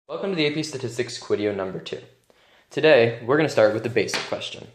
Welcome to the AP Statistics Quideo number 2. Today, we're going to start with the basic question.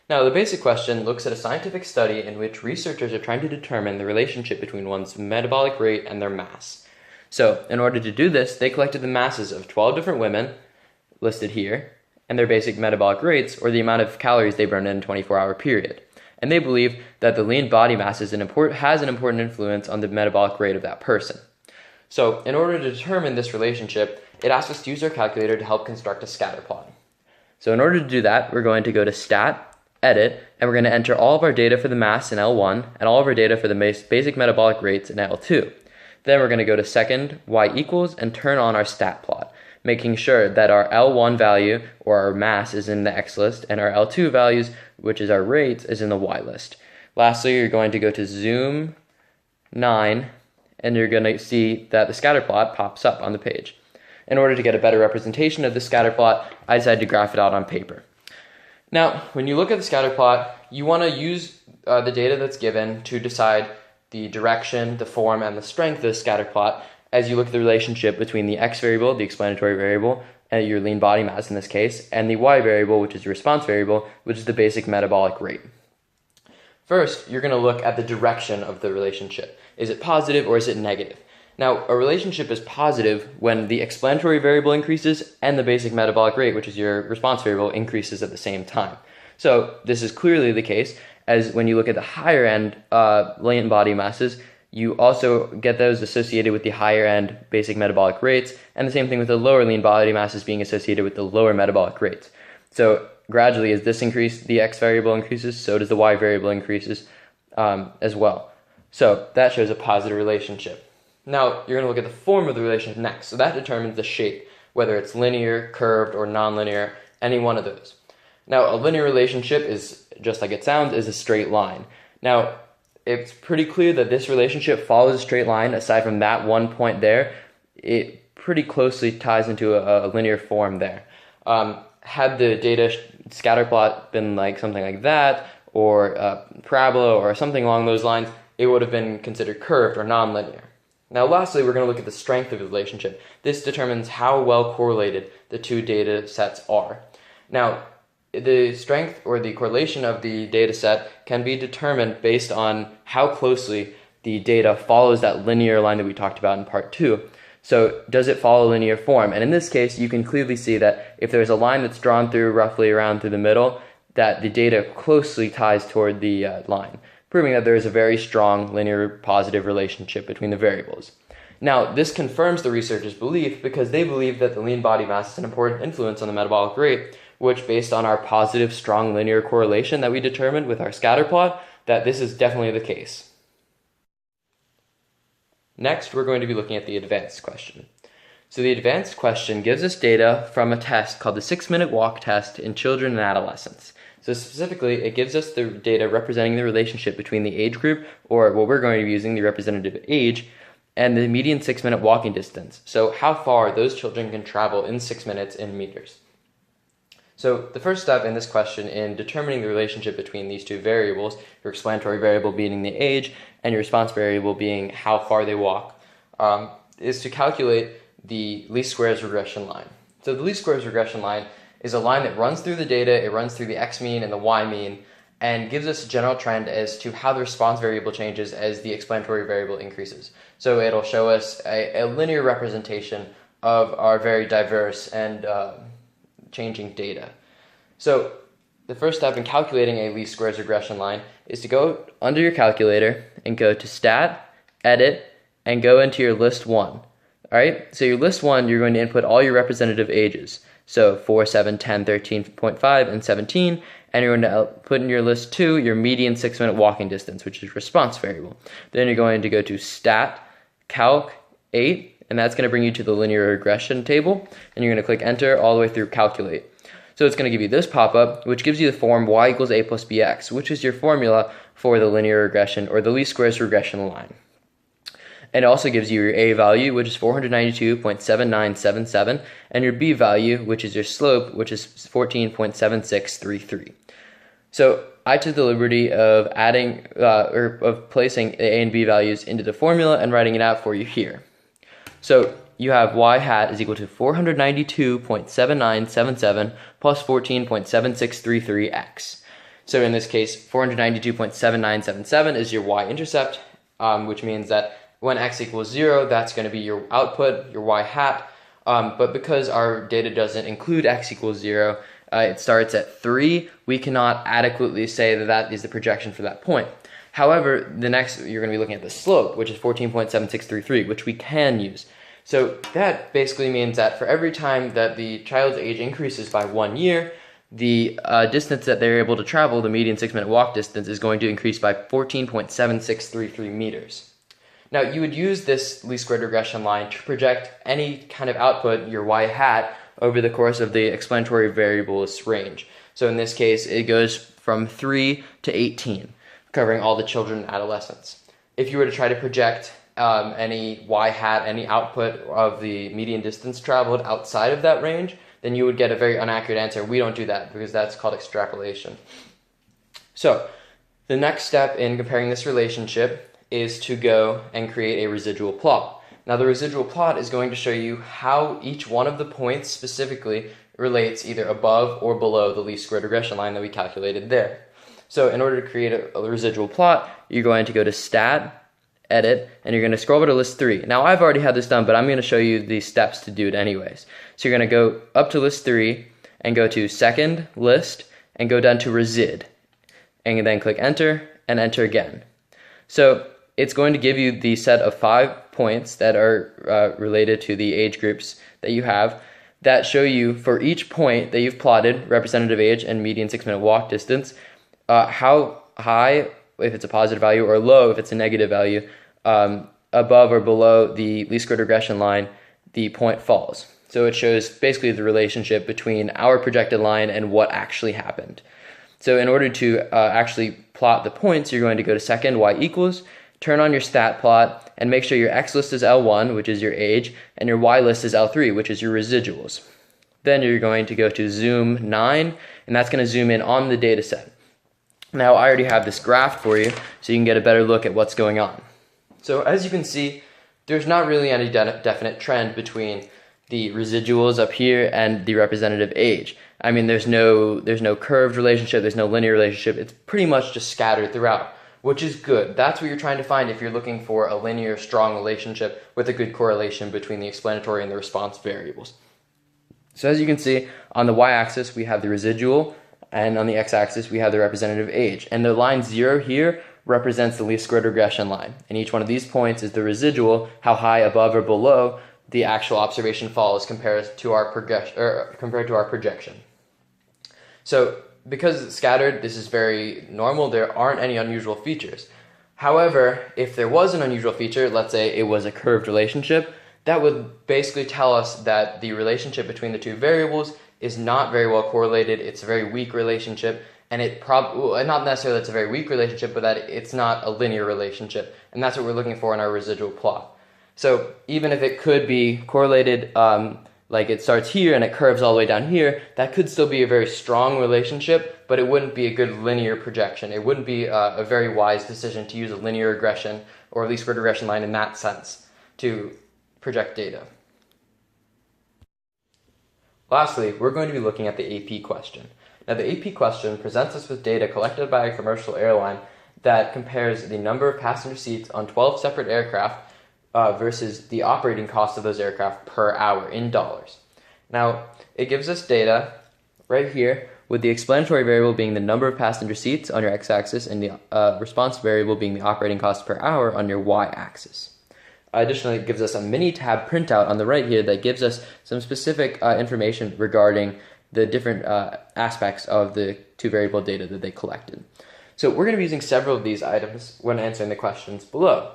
Now, the basic question looks at a scientific study in which researchers are trying to determine the relationship between one's metabolic rate and their mass. So, in order to do this, they collected the masses of 12 different women, listed here, and their basic metabolic rates, or the amount of calories they burned in a 24-hour period. And they believe that the lean body mass has an important influence on the metabolic rate of that person. So, in order to determine this relationship, it asks us to use our calculator to help construct a scatter plot. So in order to do that, we're going to go to Stat, Edit, and we're going to enter all of our data for the mass in L1 and all of our data for the basic metabolic rates in L2. Then we're going to go to Second, Y equals, and turn on our stat plot, making sure that our L1 value, or our mass, is in the X list, and our L2 values, which is our rates, is in the Y list. Lastly, you're going to go to Zoom 9, and you're going to see that the scatter plot pops up on the page. In order to get a better representation of the scatter plot, I decided to graph it out on paper. Now, when you look at the scatter plot, you want to use the data that's given to decide the direction, the form, and the strength of the scatter plot as you look at the relationship between the X variable, the explanatory variable, and your lean body mass in this case, and the Y variable, which is your response variable, which is the basic metabolic rate. First, you're going to look at the direction of the relationship. Is it positive or is it negative? Now, a relationship is positive when the explanatory variable increases and the basic metabolic rate, which is your response variable, increases at the same time. So this is clearly the case, as when you look at the higher end lean body masses, you also get those associated with the higher end basic metabolic rates, and the same thing with the lower lean body masses being associated with the lower metabolic rates. So gradually, as this increases, the X variable increases, so does the Y variable increases as well. So that shows a positive relationship. Now, you're going to look at the form of the relationship next. So that determines the shape, whether it's linear, curved, or nonlinear, any one of those. Now, a linear relationship is, just like it sounds, is a straight line. Now, it's pretty clear that this relationship follows a straight line. Aside from that one point there, it pretty closely ties into a linear form there. Had the data scatter plot been like something like that, or parabola, or something along those lines, it would have been considered curved or nonlinear. Now, lastly, we're going to look at the strength of the relationship. This determines how well correlated the two data sets are. Now, the strength or the correlation of the data set can be determined based on how closely the data follows that linear line that we talked about in part 2. So, does it follow linear form? And in this case, you can clearly see that if there's a line that's drawn through roughly around through the middle, that the data closely ties toward the line, proving that there is a very strong linear positive relationship between the variables. Now, this confirms the researchers' belief because they believe that the lean body mass is an important influence on the metabolic rate, which, based on our positive, strong linear correlation that we determined with our scatter plot, that this is definitely the case. Next, we're going to be looking at the advanced question. So the advanced question gives us data from a test called the 6-minute walk test in children and adolescents. So specifically, it gives us the data representing the relationship between the age group, or what we're going to be using, the representative age, and the median 6-minute walking distance. So how far those children can travel in 6 minutes in meters. So the first step in this question in determining the relationship between these two variables, your explanatory variable being the age and your response variable being how far they walk, is to calculate the least squares regression line. So the least squares regression line is a line that runs through the data, it runs through the X mean and the Y mean, and gives us a general trend as to how the response variable changes as the explanatory variable increases. So it'll show us a linear representation of our very diverse and changing data. So the first step in calculating a least squares regression line is to go under your calculator and go to Stat, Edit, and go into your list 1. All right, so your list 1, you're going to input all your representative ages. So 4, 7, 10, 13.5, and 17. And you're going to put in your list 2 your median 6-minute walking distance, which is response variable. Then you're going to go to Stat, Calc, 8, and that's going to bring you to the linear regression table. And you're going to click Enter all the way through Calculate. So it's going to give you this pop-up, which gives you the form y equals a plus bx, which is your formula for the linear regression, or the least squares regression line. And it also gives you your A value, which is 492.7977, and your B value, which is your slope, which is 14.7633. So I took the liberty of adding, of placing the A and B values into the formula and writing it out for you here. So you have y hat is equal to 492.7977 plus 14.7633x. So in this case, 492.7977 is your y-intercept, which means that when x equals 0, that's going to be your output, your y hat. But because our data doesn't include x equals 0, it starts at 3, we cannot adequately say that that is the projection for that point. However, the next, you're going to be looking at the slope, which is 14.7633, which we can use. So that basically means that for every time that the child's age increases by 1 year, the distance that they're able to travel, the median 6-minute walk distance, is going to increase by 14.7633 meters. Now, you would use this least squared regression line to project any kind of output, your y hat, over the course of the explanatory variables range. So in this case, it goes from 3 to 18, covering all the children and adolescents. If you were to try to project any y hat, any output of the median distance traveled outside of that range, then you would get a very inaccurate answer. We don't do that because that's called extrapolation. So the next step in comparing this relationship is to go and create a residual plot. Now the residual plot is going to show you how each one of the points specifically relates either above or below the least squared regression line that we calculated there. So in order to create a residual plot, you're going to go to Stat, Edit, and you're going to scroll over to list 3. Now I've already had this done, but I'm going to show you the steps to do it anyways. So you're going to go up to list 3 and go to Second List and go down to Resid. And then click Enter and enter again. So it's going to give you the set of 5 points that are related to the age groups that you have that show you for each point that you've plotted, representative age and median 6-minute walk distance, how high, if it's a positive value, or low, if it's a negative value, above or below the least squared regression line, the point falls. So it shows basically the relationship between our projected line and what actually happened. So in order to actually plot the points, you're going to go to second, y equals, turn on your stat plot, and make sure your x list is L1, which is your age, and your y list is L3, which is your residuals. Then you're going to go to zoom 9, and that's going to zoom in on the data set. Now I already have this graph for you, so you can get a better look at what's going on. So as you can see, there's not really any definite trend between the residuals up here and the representative age. I mean, there's no curved relationship, there's no linear relationship. It's pretty much just scattered throughout, which is good. That's what you're trying to find if you're looking for a linear, strong relationship with a good correlation between the explanatory and the response variables. So as you can see, on the y-axis we have the residual, and on the x-axis we have the representative age. And the line 0 here represents the least squared regression line. And each one of these points is the residual, how high above or below the actual observation falls compared to our projection. So because it's scattered, this is very normal. There aren't any unusual features. However, if there was an unusual feature, let's say it was a curved relationship, that would basically tell us that the relationship between the two variables is not very well correlated. It's a very weak relationship, and not necessarily it's a very weak relationship, but that it's not a linear relationship, and that's what we're looking for in our residual plot. So even if it could be correlated, like it starts here and it curves all the way down here, that could still be a very strong relationship, but it wouldn't be a good linear projection. It wouldn't be a very wise decision to use a linear regression or least squared regression line in that sense to project data. Lastly, we're going to be looking at the AP question. Now the AP question presents us with data collected by a commercial airline that compares the number of passenger seats on 12 separate aircraft versus the operating cost of those aircraft per hour in dollars. Now, it gives us data right here with the explanatory variable being the number of passenger seats on your x-axis and the response variable being the operating cost per hour on your y-axis. Additionally, it gives us a mini tab printout on the right here that gives us some specific information regarding the different aspects of the two variable data that they collected. So we're going to be using several of these items when answering the questions below.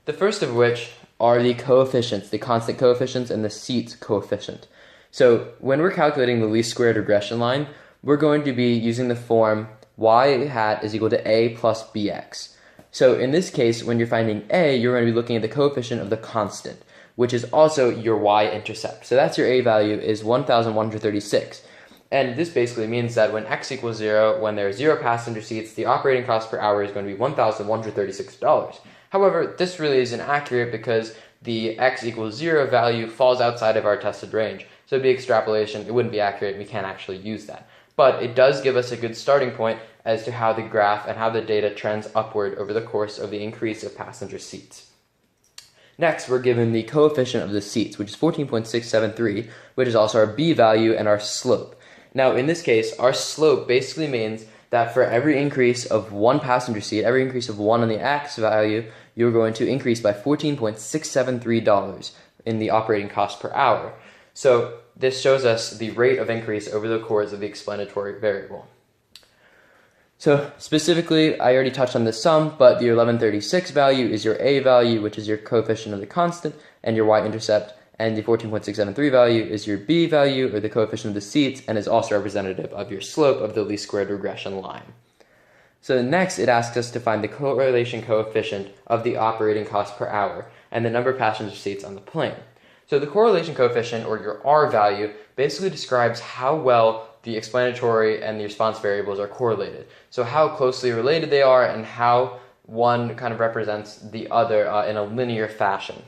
The first of which are the coefficients, the constant coefficients and the seats coefficient. So when we're calculating the least squared regression line, we're going to be using the form y hat is equal to a plus bx. So in this case, when you're finding a, you're going to be looking at the coefficient of the constant, which is also your y-intercept. So that's your a value is 1,136. And this basically means that when x equals 0, when there are 0 passenger seats, the operating cost per hour is going to be $1,136. However, this really isn't accurate because the x equals 0 value falls outside of our tested range. So it'd be extrapolation, it wouldn't be accurate, and we can't actually use that. But it does give us a good starting point as to how the graph and how the data trends upward over the course of the increase of passenger seats. Next, we're given the coefficient of the seats, which is 14.673, which is also our b value and our slope. Now, in this case, our slope basically means that for every increase of one passenger seat, every increase of 1 on the x value, you're going to increase by $14.673 in the operating cost per hour. So this shows us the rate of increase over the course of the explanatory variable. So specifically, I already touched on this sum, but the 1136 value is your a value, which is your coefficient of the constant, and your y-intercept, and the 14.673 value is your b value, or the coefficient of the seats, and is also representative of your slope of the least squared regression line. So next, it asks us to find the correlation coefficient of the operating cost per hour and the number of passenger seats on the plane. So the correlation coefficient, or your r value, basically describes how well the explanatory and the response variables are correlated. So how closely related they are and how one kind of represents the other in a linear fashion.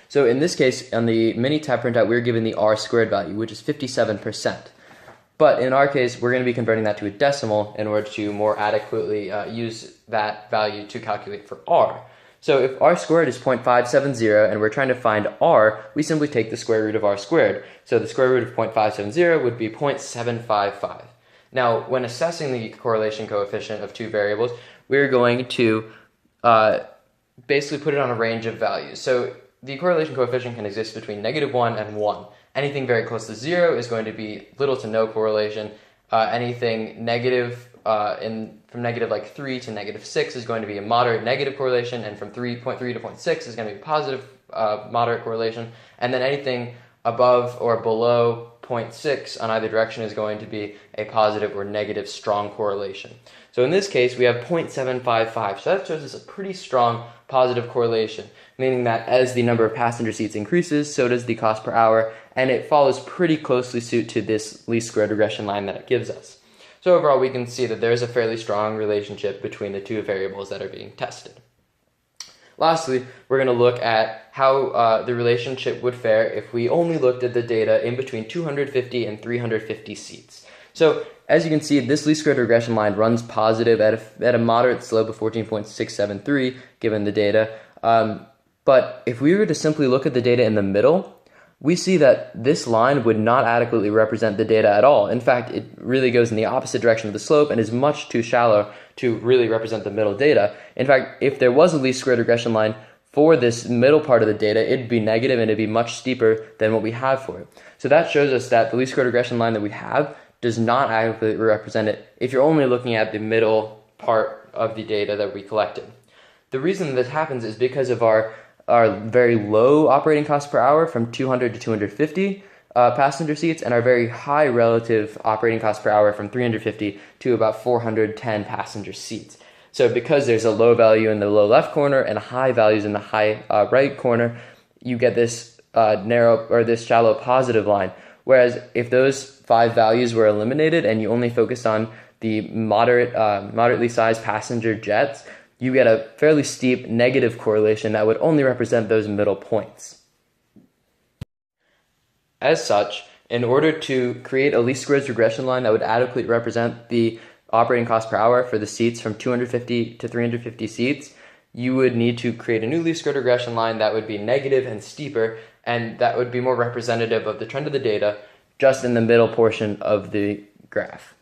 So in this case, on the mini-tab printout, we're given the r squared value, which is 57%. But in our case, we're going to be converting that to a decimal in order to more adequately use that value to calculate for r. So if r squared is 0.570 and we're trying to find r, we simply take the square root of r squared. So the square root of 0.570 would be 0.755. Now, when assessing the correlation coefficient of two variables, we're going to basically put it on a range of values. So the correlation coefficient can exist between -1 and 1. Anything very close to 0 is going to be little to no correlation. Anything negative from negative like 3 to negative 6 is going to be a moderate negative correlation, and from 3.3 to 0.6 is going to be a positive moderate correlation, and then anything above or below 0.6 on either direction is going to be a positive or negative strong correlation. So in this case, we have 0.755, so that shows us a pretty strong positive correlation, meaning that as the number of passenger seats increases, so does the cost per hour, and it follows pretty closely suit to this least squared regression line that it gives us. So overall, we can see that there is a fairly strong relationship between the two variables that are being tested. Lastly, we're going to look at how the relationship would fare if we only looked at the data in between 250 and 350 seats. So as you can see, this least squared regression line runs positive at a moderate slope of 14.673 given the data. But if we were to simply look at the data in the middle, we see that this line would not adequately represent the data at all. In fact, it really goes in the opposite direction of the slope and is much too shallow to really represent the middle data. In fact, if there was a least squared regression line for this middle part of the data, it'd be negative and it'd be much steeper than what we have for it. So that shows us that the least squared regression line that we have does not adequately represent it if you're only looking at the middle part of the data that we collected. The reason this happens is because of our very low operating cost per hour from 200 to 250 passenger seats, and our very high relative operating cost per hour from 350 to about 410 passenger seats. So because there's a low value in the low left corner and high values in the high right corner, you get this narrow or this shallow positive line. Whereas if those 5 values were eliminated and you only focused on the moderately sized passenger jets, you get a fairly steep negative correlation that would only represent those middle points. As such, in order to create a least squares regression line that would adequately represent the operating cost per hour for the seats from 250 to 350 seats, you would need to create a new least squares regression line that would be negative and steeper, and that would be more representative of the trend of the data just in the middle portion of the graph.